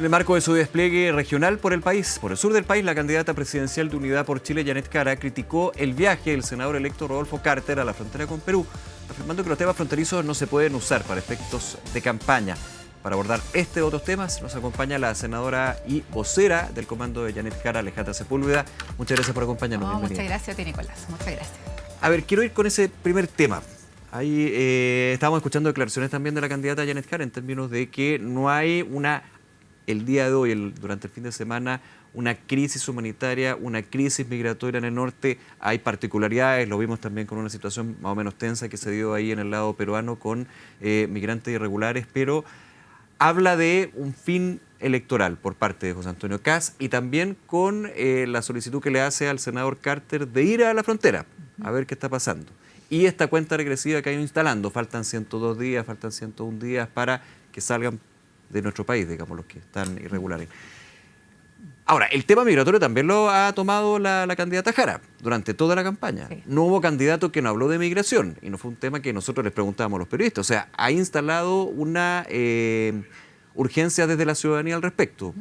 En el marco de su despliegue regional por el país, por el sur del país, la candidata presidencial de Unidad por Chile, Janet Jara, criticó el viaje del senador electo Rodolfo Carter a la frontera con Perú, afirmando que los temas fronterizos no se pueden usar para efectos de campaña. Para abordar este y otros temas, nos acompaña la senadora y vocera del comando de Janet Jara, Alejandra Sepúlveda. Muchas gracias por acompañarnos. Muchas gracias a ti, Nicolás. Muchas gracias. A ver, quiero ir con ese primer tema. Ahí estábamos escuchando declaraciones también de la candidata Janet Jara en términos de que no hay el día de hoy, durante el fin de semana, una crisis humanitaria, una crisis migratoria en el norte. Hay particularidades, lo vimos también con una situación más o menos tensa que se dio ahí en el lado peruano con migrantes irregulares, pero habla de un fin electoral por parte de José Antonio Kast y también con la solicitud que le hace al senador Carter de ir a la frontera a ver qué está pasando. Y esta cuenta regresiva que ha ido instalando, faltan 102 días, faltan 101 días para que salgan de nuestro país, digamos, los que están irregulares. Ahora, el tema migratorio también lo ha tomado la candidata Jara durante toda la campaña. Sí. No hubo candidato que no habló de migración y no fue un tema que nosotros les preguntábamos a los periodistas. O sea, ha instalado una urgencia desde la ciudadanía al respecto.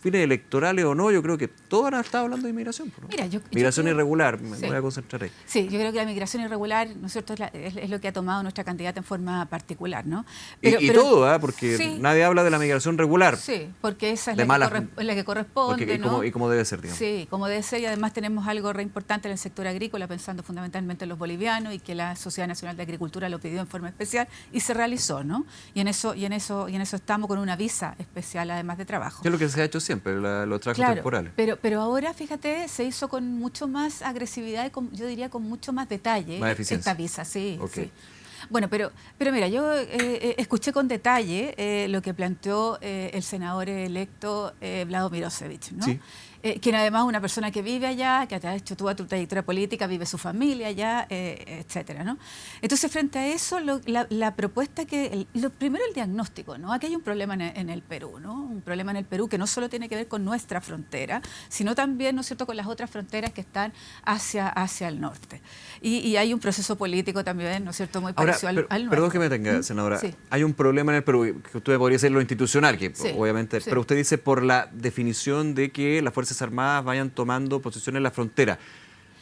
Fines electorales o no, yo creo que todos han estado hablando de inmigración, ¿no? Mira, migración irregular, me voy a concentrar ahí. Sí, yo creo que la migración irregular, ¿no es cierto?, es lo que ha tomado nuestra candidata en forma particular, ¿no? Pero todo, porque sí, nadie habla de la migración regular. Sí, porque esa es la que corresponde, ¿no? Y cómo debe ser, digamos. Sí, como debe ser, y además tenemos algo re importante en el sector agrícola, pensando fundamentalmente en los bolivianos, y que la Sociedad Nacional de Agricultura lo pidió en forma especial y se realizó, ¿no? Y en eso estamos con una visa especial, además de trabajo. ¿Qué es lo que se ha hecho siempre? Los trabajos temporales. Pero ahora, fíjate, se hizo con mucho más agresividad y yo diría con mucho más detalle. Más eficiencia. Esta visa, sí. Bueno, pero mira, yo escuché con detalle lo que planteó el senador electo Vlado Mirosevic, ¿no? Sí. Quien además es una persona que vive allá, que ha hecho toda tu trayectoria política, vive su familia allá, etcétera, ¿no? Entonces, frente a eso, la propuesta primero el diagnóstico, ¿no? Aquí hay un problema en el Perú, ¿no? Un problema en el Perú que no solo tiene que ver con nuestra frontera, sino también, ¿no es cierto?, con las otras fronteras que están hacia el norte. Y hay un proceso político también, ¿no es cierto?, muy parecido al nuestro. Perdón que me tenga, senadora. Sí. Hay un problema en el Perú, que usted podría ser lo institucional, que sí, obviamente, sí, pero usted dice por la definición de que las Fuerzas Armadas vayan tomando posiciones en la frontera.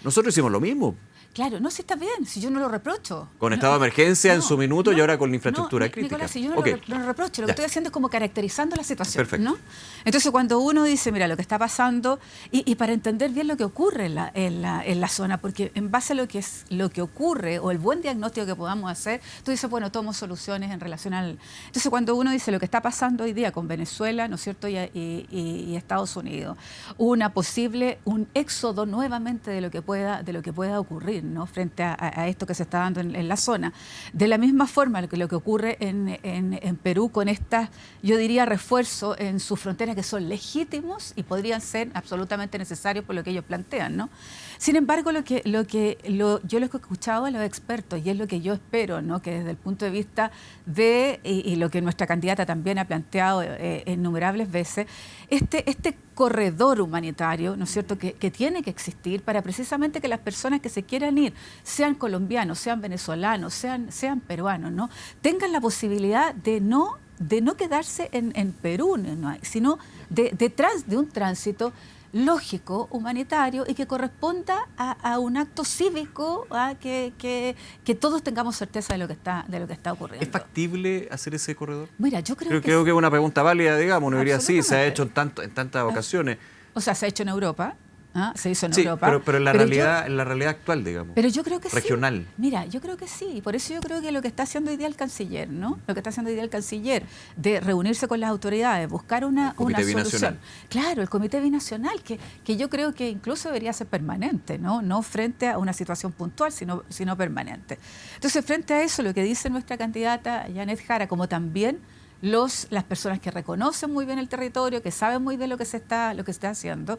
Nosotros hicimos lo mismo. Claro, no, si está bien, si yo no lo reprocho. Con estado de emergencia en su minuto y ahora con la infraestructura crítica. Nicolás, si yo no lo reprocho, lo que estoy haciendo es como caracterizando la situación. Perfecto. ¿No? Entonces, cuando uno dice, mira, lo que está pasando, y para entender bien lo que ocurre en la zona, porque en base a lo que ocurre o el buen diagnóstico que podamos hacer, tú dices, bueno, tomo soluciones en relación al... Entonces, cuando uno dice lo que está pasando hoy día con Venezuela, ¿no es cierto?, y Estados Unidos, un éxodo nuevamente de lo que pueda ocurrir, ¿no?, frente a esto que se está dando en la zona. De la misma forma lo que ocurre en Perú con estas, yo diría, refuerzos en sus fronteras que son legítimos y podrían ser absolutamente necesarios por lo que ellos plantean, ¿no? Sin embargo, yo lo que he escuchado a los expertos, y es lo que yo espero, ¿no?, que desde el punto de vista y lo que nuestra candidata también ha planteado innumerables veces, este corredor humanitario, ¿no es cierto?, que tiene que existir para precisamente que las personas que se quieran ir, sean colombianos, sean venezolanos, sean peruanos, ¿no?, tengan la posibilidad de no quedarse en Perú, ¿no?, sino detrás de un tránsito lógico, humanitario, y que corresponda a un acto cívico, que todos tengamos certeza de lo que está ocurriendo. ¿Es factible hacer ese corredor? Mira, yo creo que es una pregunta válida, digamos. Uno diría, sí, se ha hecho en tantas ocasiones. O sea, se ha hecho en Europa. Se hizo en Europa. Pero en la realidad actual, digamos. Pero yo creo que regional. Sí. Mira, yo creo que sí. Por eso yo creo que lo que está haciendo hoy día el canciller, ¿no? Lo que está haciendo hoy día el canciller, de reunirse con las autoridades, buscar una solución. Claro, el Comité Binacional, que yo creo que incluso debería ser permanente, ¿no? No frente a una situación puntual, sino permanente. Entonces, frente a eso, lo que dice nuestra candidata Janet Jara, como también las personas que reconocen muy bien el territorio, que saben muy bien lo que se está haciendo,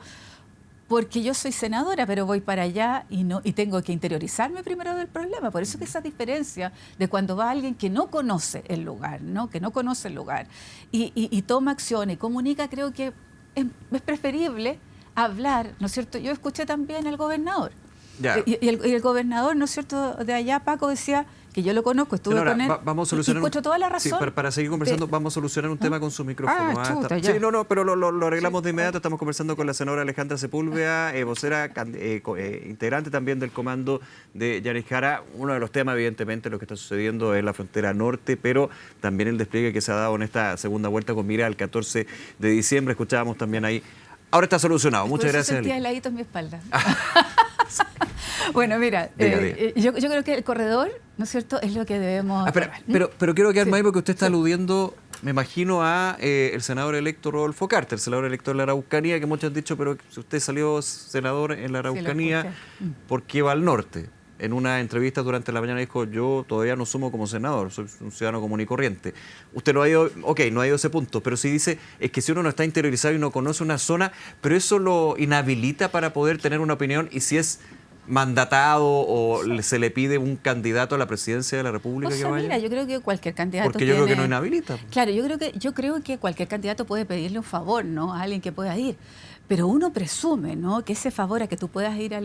porque yo soy senadora, pero voy para allá y tengo que interiorizarme primero del problema. Por eso que esa diferencia de cuando va alguien que no conoce el lugar, ¿no?, que no conoce el lugar y toma acción y comunica, creo que es preferible hablar, ¿no es cierto? Yo escuché también al gobernador. Y el gobernador, ¿no es cierto?, de allá, Paco, decía, que yo lo conozco, estuve con él, vamos a solucionar y encuentro toda la razón. Sí, para seguir conversando, vamos a solucionar un tema con su micrófono. Chuta, sí, pero lo arreglamos de inmediato. Estamos conversando con la senadora Alejandra Sepúlveda, vocera, integrante también del comando de Yanis Jara. Uno de los temas, evidentemente, lo que está sucediendo en la frontera norte, pero también el despliegue que se ha dado en esta segunda vuelta con mira al 14 de diciembre. Escuchábamos también ahí. Ahora está solucionado. Muchas gracias. Sentía heladito en mi espalda. Bueno, mira, yo creo que el corredor, ¿no es cierto?, es lo que debemos... Pero quiero quedarme ahí porque usted está aludiendo, me imagino, a el senador electo Rodolfo Carter, el senador electo de la Araucanía, que muchos han dicho, pero si usted salió senador en la Araucanía, ¿por qué va al norte? En una entrevista durante la mañana dijo, yo todavía no sumo como senador, soy un ciudadano común y corriente. Usted no ha ido, no ha ido a ese punto, pero sí dice, es que si uno no está interiorizado y no conoce una zona, pero eso lo inhabilita para poder tener una opinión, y si es mandatado o se le pide un candidato a la presidencia de la República que vaya. Mira, yo creo que cualquier candidato Porque yo creo que no inhabilita. Claro, yo creo que cualquier candidato puede pedirle un favor, ¿no?, a alguien que pueda ir. Pero uno presume, ¿no?, que ese favor a que tú puedas ir a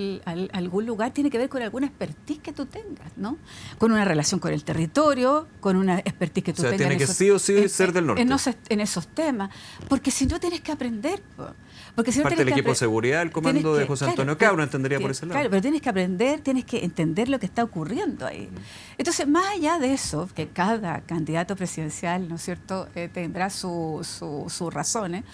algún lugar tiene que ver con alguna expertise que tú tengas, ¿no? Con una relación con el territorio, con una expertise que tú tengas. Tiene que sí o sí ser del norte. En esos temas. Porque si no tienes que aprender. Porque si no parte del equipo de seguridad, el comando de José Antonio Cab, no entendería por ese lado. Claro, pero tienes que aprender, tienes que entender lo que está ocurriendo ahí. Entonces, más allá de eso, que cada candidato presidencial, ¿no es cierto?, tendrá sus razones,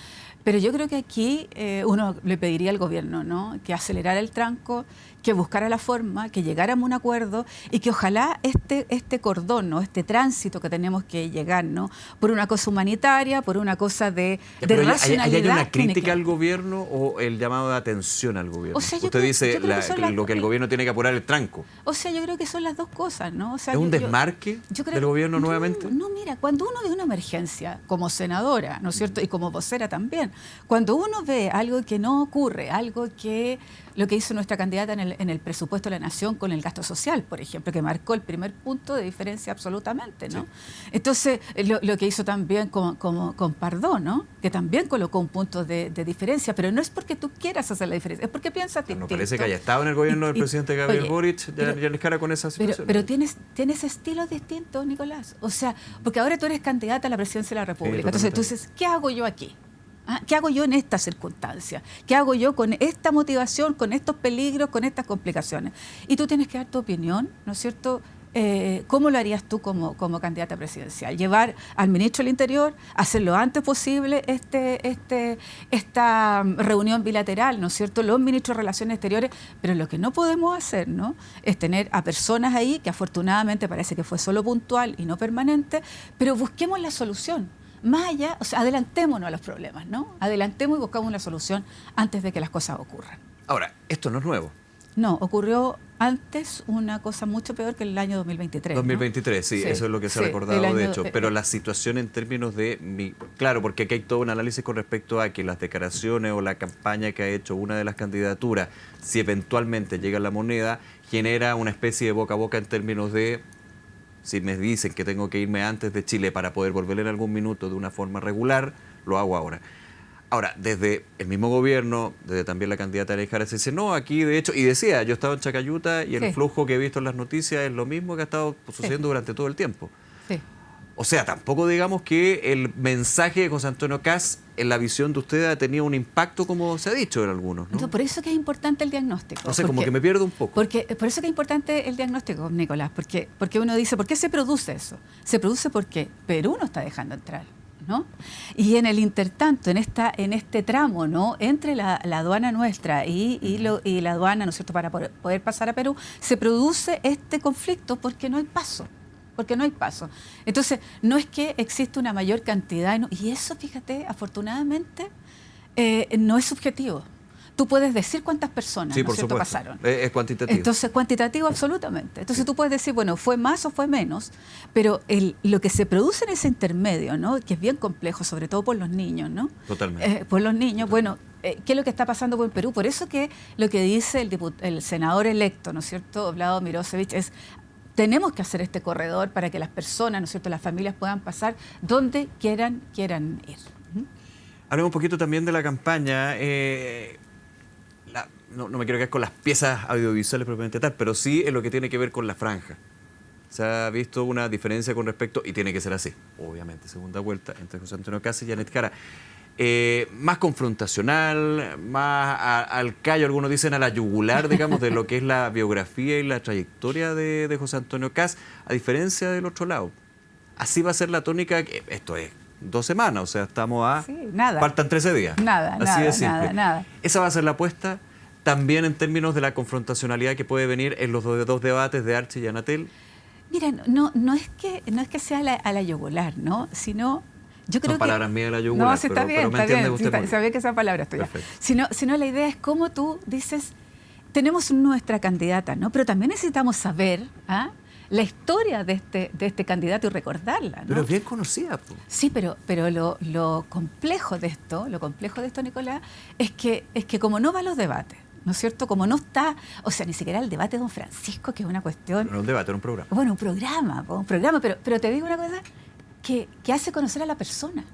pero yo creo que aquí uno le pediría al gobierno, ¿no?, que acelerara el tranco, que buscara la forma, que llegáramos a un acuerdo y que ojalá este cordón, ¿no?, este tránsito que tenemos que llegar, ¿no?, por una cosa humanitaria, por una cosa de racionalidad. ¿Hay una crítica al gobierno o el llamado de atención al gobierno? O sea, usted dice lo que el gobierno tiene que apurar el tranco. O sea, yo creo que son las dos cosas, ¿no? O sea, ¿Es un desmarque del gobierno nuevamente? No, mira, cuando uno ve una emergencia como senadora, ¿no es cierto?, y como vocera también, cuando uno ve algo que no ocurre, algo que lo que hizo nuestra candidata en el presupuesto de la Nación con el gasto social, por ejemplo, que marcó el primer punto de diferencia absolutamente, ¿no? Sí. Entonces, lo que hizo también con Pardo, ¿no?, que también colocó un punto de diferencia, pero no es porque tú quieras hacer la diferencia, es porque piensas distinto. No parece que haya estado en el gobierno del presidente Gabriel Boric, Yanis Jara, con esa situación. Pero tienes estilos distintos, Nicolás. O sea, porque ahora tú eres candidata a la presidencia de la República. Sí, entonces tú dices, ¿qué hago yo aquí? ¿Qué hago yo en esta circunstancia? ¿Qué hago yo con esta motivación, con estos peligros, con estas complicaciones? Y tú tienes que dar tu opinión, ¿no es cierto? ¿Cómo lo harías tú como candidata presidencial? Llevar al ministro del Interior, hacer lo antes posible esta reunión bilateral, ¿no es cierto?, los ministros de Relaciones Exteriores, pero lo que no podemos hacer, ¿no?, es tener a personas ahí, que afortunadamente parece que fue solo puntual y no permanente, pero busquemos la solución. Más allá, o sea, adelantémonos a los problemas, ¿no? Adelantemos y buscamos una solución antes de que las cosas ocurran. Ahora, esto no es nuevo. No, ocurrió antes una cosa mucho peor que el año 2023. 2023, ¿no? Sí, eso es lo que se ha recordado, de hecho. Pero la situación en términos de... Claro, porque aquí hay todo un análisis con respecto a que las declaraciones o la campaña que ha hecho una de las candidaturas, si eventualmente llega la moneda, genera una especie de boca a boca en términos de... Si me dicen que tengo que irme antes de Chile para poder volver en algún minuto de una forma regular, lo hago ahora. Ahora, desde el mismo gobierno, desde también la candidata Yanis Jara, se dice, no, aquí de hecho, y decía, yo he estado en Chacayuta y el flujo que he visto en las noticias es lo mismo que ha estado sucediendo durante todo el tiempo. Sí. O sea, tampoco digamos que el mensaje de José Antonio Caz en la visión de usted ha tenido un impacto como se ha dicho en algunos, ¿no? Por eso que es importante el diagnóstico. No sé, como que me pierdo un poco. Por eso que es importante el diagnóstico, Nicolás, porque uno dice, ¿por qué se produce eso? Se produce porque Perú no está dejando entrar, ¿no? Y en el intertanto, en este tramo, ¿no?, entre la aduana nuestra y la aduana, ¿no es cierto?, para poder pasar a Perú, se produce este conflicto porque no hay paso. Porque no hay paso. Entonces, no es que existe una mayor cantidad, y eso, fíjate, afortunadamente, no es subjetivo. Tú puedes decir cuántas personas, ¿no es cierto?, pasaron. Es cuantitativo. Entonces, cuantitativo absolutamente. Entonces, tú puedes decir, bueno, fue más o fue menos, pero lo que se produce en ese intermedio, ¿no?, que es bien complejo, sobre todo por los niños, ¿no? Totalmente. Por los niños, bueno, ¿qué es lo que está pasando en Perú? Por eso que lo que dice el senador electo, ¿no es cierto?, Vlado Mirosevic, es... Tenemos que hacer este corredor para que las personas, ¿no es cierto?, las familias puedan pasar donde quieran ir. Hablemos un poquito también de la campaña. No me quiero quedar con las piezas audiovisuales propiamente tal, pero sí en lo que tiene que ver con la franja. se ha visto una diferencia con respecto, y tiene que ser así, obviamente, segunda vuelta, entre José Antonio Caz y Janet Jara. Más confrontacional, más al callo, algunos dicen a la yugular, digamos, de lo que es la biografía y la trayectoria de José Antonio Caz, a diferencia del otro lado. Así va a ser la tónica, esto es 2 semanas, o sea, estamos a... Sí, nada. Faltan 13 días. Nada, nada. Esa va a ser la apuesta, también en términos de la confrontacionalidad que puede venir en los dos debates de Archie y Anatel. Mira, no es que sea a la yugular, ¿no? Sino... Yo creo Son palabras mías de la yugular, no, sí, está bien, pero me entiende usted. Sí, sabía que esa palabra es tuya. Perfecto. Sino la idea es cómo tú dices, tenemos nuestra candidata, ¿no? Pero también necesitamos saber la historia de este candidato y recordarla, ¿no? Pero es bien conocida, pues. Sí, pero lo complejo de esto, Nicolás, es que como no va a los debates, ¿no es cierto? Como no está, o sea, ni siquiera el debate de don Francisco, que es una cuestión... No un debate, era un programa. Bueno, un programa, pero te digo una cosa... Que hace conocer a la persona.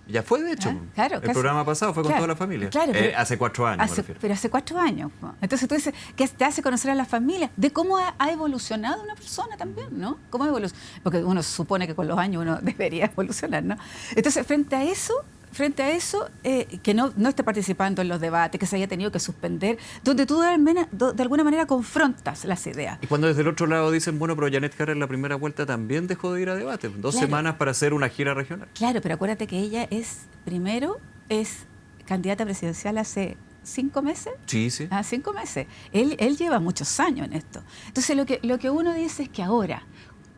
Ya fue, de hecho. Claro, el programa pasado fue con toda la familia. Claro, hace 4 años, pero hace 4 años. Entonces tú dices que te hace conocer a la familia, de cómo ha evolucionado una persona también, ¿no? Porque uno supone que con los años uno debería evolucionar, ¿no? Entonces, frente a eso, que no esté participando en los debates, que se haya tenido que suspender, donde tú de alguna manera confrontas las ideas. Y cuando desde el otro lado dicen, bueno, pero Janet Jara en la primera vuelta también dejó de ir a debate, 2 semanas para hacer una gira regional. Claro, pero acuérdate que ella es candidata presidencial hace 5 meses. Sí, sí. 5 meses. Él lleva muchos años en esto. Entonces lo que uno dice es que ahora...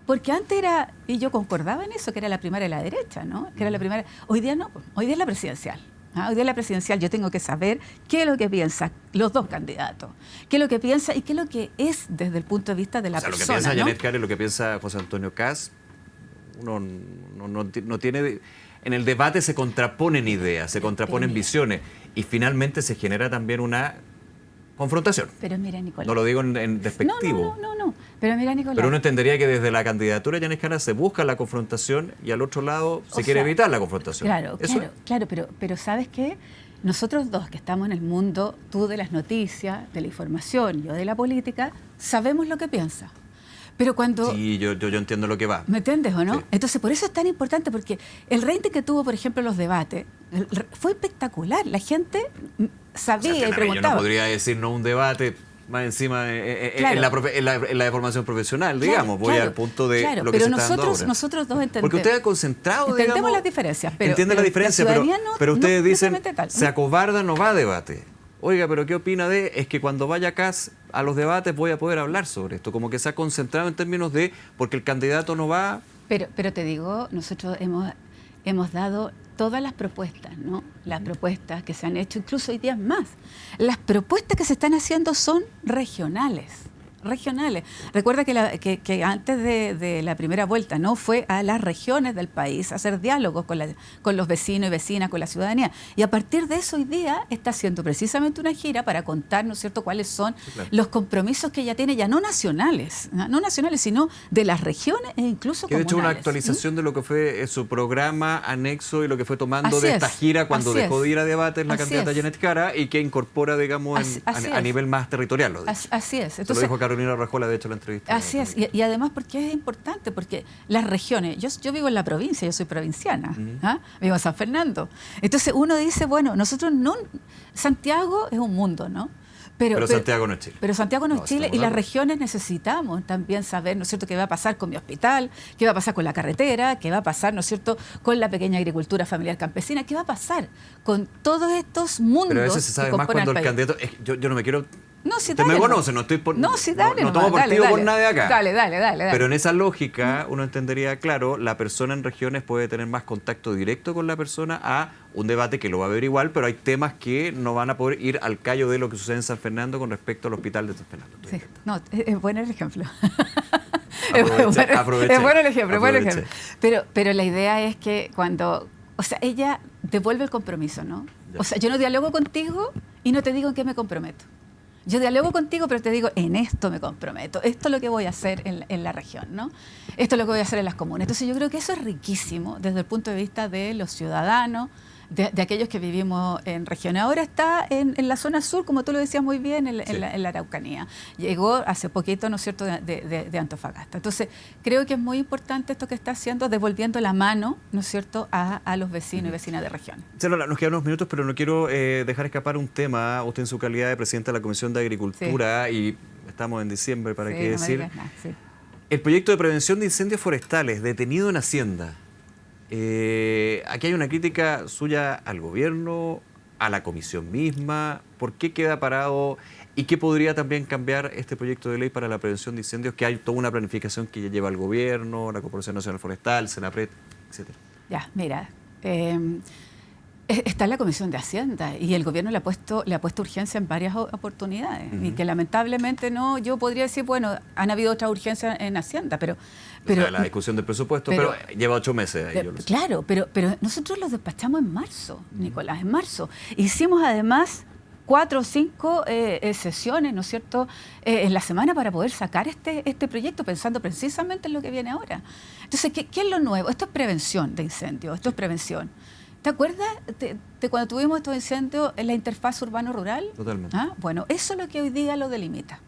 Porque antes era, y yo concordaba en eso, que era la primaria de la derecha, ¿no? Que era la primaria. Hoy día no, hoy día es la presidencial. Hoy día es la presidencial. Yo tengo que saber qué es lo que piensan los 2 candidatos, qué es lo que piensa y qué es lo que es desde el punto de vista de la persona. Lo que piensa Janet Jara y lo que piensa José Antonio Caz, uno no tiene... En el debate se contraponen ideas, se contraponen visiones, y finalmente se genera también una confrontación. Pero mira, Nicolás. No lo digo en despectivo. No. Pero mira, Nicolás. Pero uno entendería que desde la candidatura de Janet Jara se busca la confrontación y al otro lado se quiere evitar la confrontación. Claro, pero ¿sabes qué? Nosotros 2 que estamos en el mundo, tú de las noticias, de la información, yo de la política, sabemos lo que piensa. Pero cuando... Sí, yo entiendo lo que va. ¿Me entiendes o no? Sí. Entonces, por eso es tan importante, porque el rating que tuvo, por ejemplo, los debates, fue espectacular. La gente sabía y preguntaba. Yo no podría decir no un debate, más encima en la formación profesional, digamos. Voy al punto de lo que se está dando ahora. Nosotros 2 entendemos. Porque usted ha concentrado, entendemos digamos... las diferencias. Entiende la diferencia, pero ustedes dicen, tal. se acobarda, no va a debate. Oiga, pero ¿qué opina de? Es que cuando vaya Caz a los debates voy a poder hablar sobre esto. Como que se ha concentrado en términos de, porque el candidato no va... Pero te digo, nosotros hemos dado todas las propuestas, ¿no? Las propuestas que se han hecho, incluso hoy día más. Las propuestas que se están haciendo son regionales. Recuerda que antes de la primera vuelta no fue a las regiones del país a hacer diálogos con los vecinos y vecinas, con la ciudadanía. Y a partir de eso hoy día está haciendo precisamente una gira para contar, ¿no es cierto?, cuáles son los compromisos que ella tiene, ya no nacionales, sino de las regiones e incluso comunales. De hecho, una actualización de lo que fue su programa anexo y lo que fue tomando de esta gira cuando dejó de ir a debates la candidata Janet Jara y que incorpora, digamos, a nivel más territorial. Así es. Entonces, lo dijo Carolina Rajola, de hecho, en la entrevista. Así es, y además porque es importante, porque las regiones, yo vivo en la provincia, yo soy provinciana, vivo en San Fernando. Entonces uno dice, bueno, nosotros no, Santiago es un mundo, ¿no? Pero Santiago no es Chile. Pero Santiago no es Chile y las regiones necesitamos también saber, ¿no es cierto?, qué va a pasar con mi hospital, qué va a pasar con la carretera, qué va a pasar, ¿no es cierto?, con la pequeña agricultura familiar campesina, qué va a pasar con todos estos mundos. Pero a veces se sabe más cuando el candidato... Yo no me quiero... No, si usted dale, me conoce, no estoy por... No, si dale, no tomo partido por nadie acá. Dale. Pero en esa lógica uno entendería, claro, la persona en regiones puede tener más contacto directo con la persona a un debate que lo va a ver igual, pero hay temas que no van a poder ir al callo de lo que sucede en San Fernando con respecto al hospital de San Fernando. Sí, no, es bueno el ejemplo. Aproveché. Es bueno el ejemplo. Pero la idea es que cuando... O sea, ella devuelve el compromiso, ¿no? Ya. O sea, yo no dialogo contigo y no te digo en qué me comprometo. Yo dialogo contigo, pero te digo, en esto me comprometo. Esto es lo que voy a hacer en la región, ¿no? Esto es lo que voy a hacer en las comunas. Entonces yo creo que eso es riquísimo desde el punto de vista de los ciudadanos, de aquellos que vivimos en regiones. Ahora está en la zona sur, como tú lo decías muy bien, en la Araucanía. Llegó hace poquito, ¿no es cierto?, de Antofagasta. Entonces, creo que es muy importante esto que está haciendo, devolviendo la mano, ¿no es cierto?, a los vecinos y vecinas de regiones. Señora, nos quedan unos minutos, pero no quiero dejar escapar un tema. Usted en su calidad de presidenta de la Comisión de Agricultura, y estamos en diciembre, ¿para qué decir? No me digas nada, sí. El proyecto de prevención de incendios forestales, detenido en Hacienda. Aquí hay una crítica suya al gobierno, a la comisión misma. ¿Por qué queda parado? ¿Y qué podría también cambiar este proyecto de ley para la prevención de incendios? Que hay toda una planificación que ya lleva el gobierno, la Corporación Nacional Forestal, Senapred, etcétera. Ya, mira, está en la Comisión de Hacienda y el gobierno le ha puesto urgencia en varias oportunidades y que lamentablemente no, yo podría decir, bueno, han habido otras urgencias en Hacienda, pero o sea, la discusión del presupuesto, pero lleva 8 meses ahí. Claro, pero nosotros los despachamos en marzo, Nicolás, en marzo. Hicimos además 4 o 5 sesiones, ¿no es cierto?, en la semana para poder sacar este proyecto, pensando precisamente en lo que viene ahora. Entonces, ¿qué es lo nuevo? Esto es prevención de incendios, esto es prevención. ¿Te acuerdas de cuando tuvimos estos incendios en la interfaz urbano-rural? Totalmente. Bueno, eso es lo que hoy día lo delimita.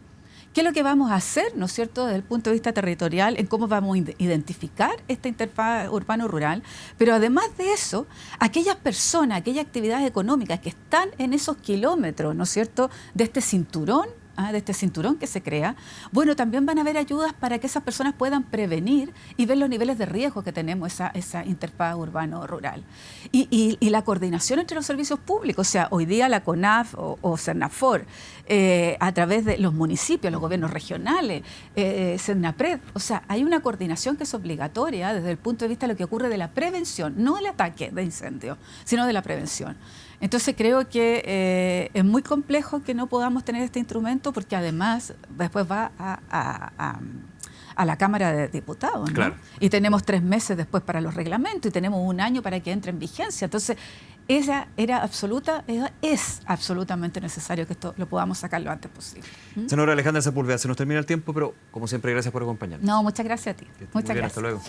¿Qué es lo que vamos a hacer, ¿no es cierto?, desde el punto de vista territorial, en cómo vamos a identificar esta interfaz urbano-rural? Pero además de eso, aquellas personas, aquellas actividades económicas que están en esos kilómetros, ¿no es cierto?, de este cinturón que se crea, bueno, también van a haber ayudas para que esas personas puedan prevenir y ver los niveles de riesgo que tenemos esa interfaz urbano-rural. Y la coordinación entre los servicios públicos, o sea, hoy día la CONAF o Cernafor, a través de los municipios, los gobiernos regionales, Senapred, o sea, hay una coordinación que es obligatoria desde el punto de vista de lo que ocurre de la prevención, no del ataque de incendios, sino de la prevención. Entonces creo que es muy complejo que no podamos tener este instrumento porque además después va a la Cámara de Diputados, ¿no? Claro. Y tenemos 3 meses después para los reglamentos y tenemos 1 año para que entre en vigencia. Entonces es absolutamente necesario que esto lo podamos sacar lo antes posible. Senadora Alejandra Sepúlveda, se nos termina el tiempo, pero como siempre, gracias por acompañarnos. No, muchas gracias a ti. Muchas gracias. Hasta luego.